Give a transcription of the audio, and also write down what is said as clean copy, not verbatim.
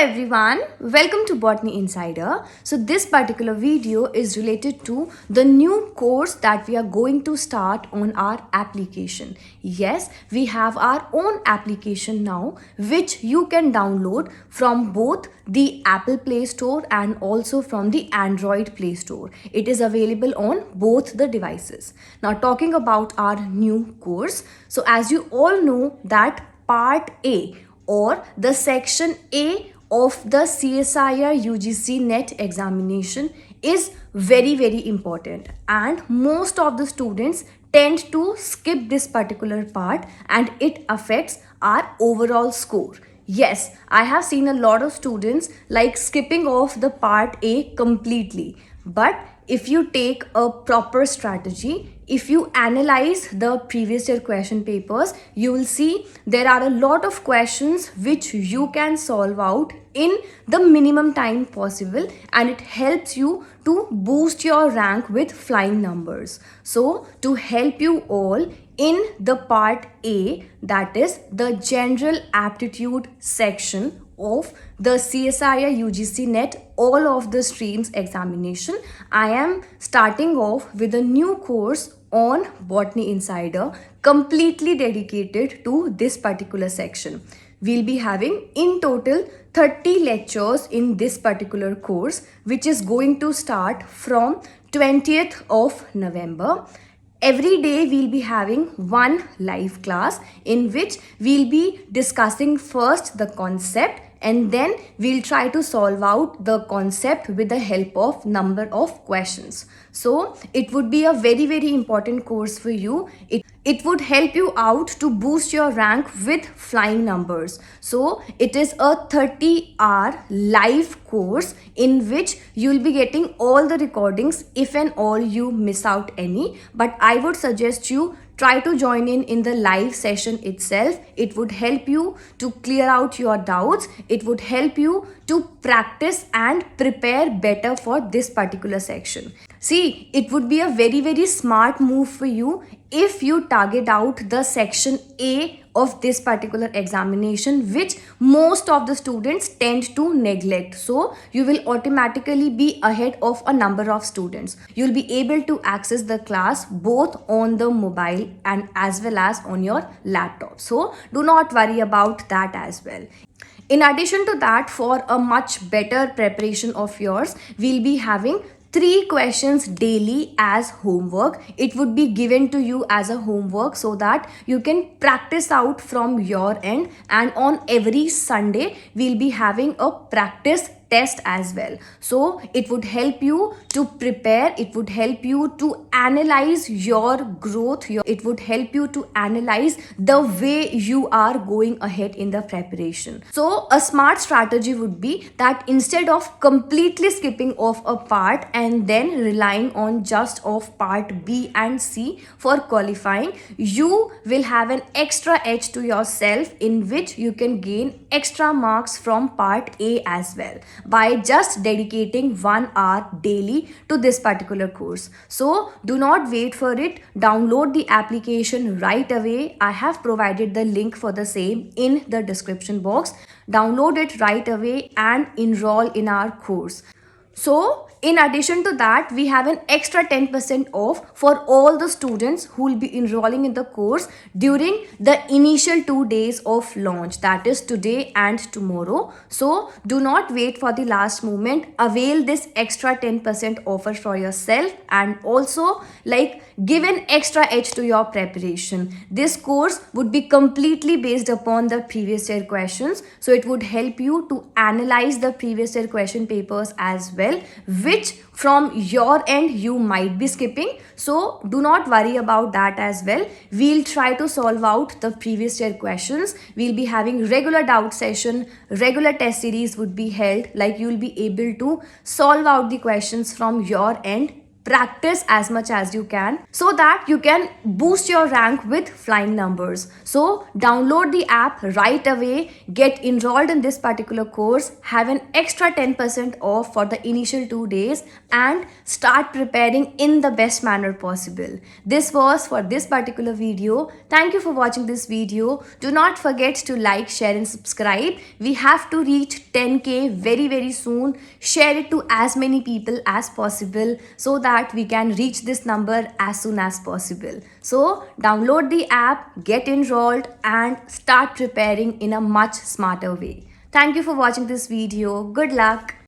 everyone, welcome to Botany Insider. So this particular video is related to the new course that we are going to start on our application. Yes, we have our own application now which you can download from both the Apple Play Store and also from the Android Play Store. It is available on both the devices. Now talking about our new course. So as you all know that Part A or the section A of the CSIR UGC NET examination is very important, and most of the students tend to skip this particular part and it affects our overall score. Yes, I have seen a lot of students like skipping off the part A completely, but if you take a proper strategy, if you analyze the previous year question papers, you will see there are a lot of questions which you can solve out in the minimum time possible, and it helps you to boost your rank with flying numbers. So to help you all in the part A, that is the general aptitude section of the CSIR UGC NET all of the streams examination, I am starting off with a new course on Botany Insider completely dedicated to this particular section. We'll be having in total 30 lectures in this particular course, which is going to start from 20th of November. Every day we'll be having one live class in which we'll be discussing first the concept, and then we'll try to solve out the concept with the help of number of questions. So it would be a very important course for you. It would help you out to boost your rank with flying numbers. So it is a 30-hour live course in which you'll be getting all the recordings if and all you miss out any. But I would suggest you try to join in the live session itself. It would help you to clear out your doubts. It would help you to practice and prepare better for this particular section. See, it would be a very smart move for you if you target out the section A of this particular examination, which most of the students tend to neglect. So you will automatically be ahead of a number of students. You'll be able to access the class both on the mobile and as well as on your laptop. So do not worry about that as well. In addition to that, for a much better preparation of yours, we'll be having 3 questions daily as homework. It would be given to you as a homework so that you can practice out from your end, and on every Sunday we'll be having a practice test as well. So it would help you to prepare, it would help you to analyze your growth, it would help you to analyze the way you are going ahead in the preparation. So a smart strategy would be that instead of completely skipping off a part and then relying on just of part B and C for qualifying, you will have an extra edge to yourself in which you can gain extra marks from part A as well by just dedicating 1 hour daily to this particular course. So do not wait for it. Download the application right away. I have provided the link for the same in the description box. Download it right away and enroll in our course. So in addition to that, we have an extra 10% off for all the students who will be enrolling in the course during the initial 2 days of launch, that is today and tomorrow. So do not wait for the last moment. Avail this extra 10% offer for yourself and also give an extra edge to your preparation. This course would be completely based upon the previous year questions. So it would help you to analyze the previous year question papers as well, which from your end you might be skipping. So do not worry about that as well. We'll try to solve out the previous year questions. We'll be having regular doubt session, regular test series would be held, like you'll be able to solve out the questions from your end practice as much as you can so that you can boost your rank with flying numbers. So download the app right away, get enrolled in this particular course, have an extra 10% off for the initial 2 days, and start preparing in the best manner possible. This was for this particular video. Thank you for watching this video. Do not forget to like, share and subscribe. We have to reach 10k very soon. Share it to as many people as possible so that we can reach this number as soon as possible. So download the app, get enrolled and start preparing in a much smarter way. Thank you for watching this video. Good luck.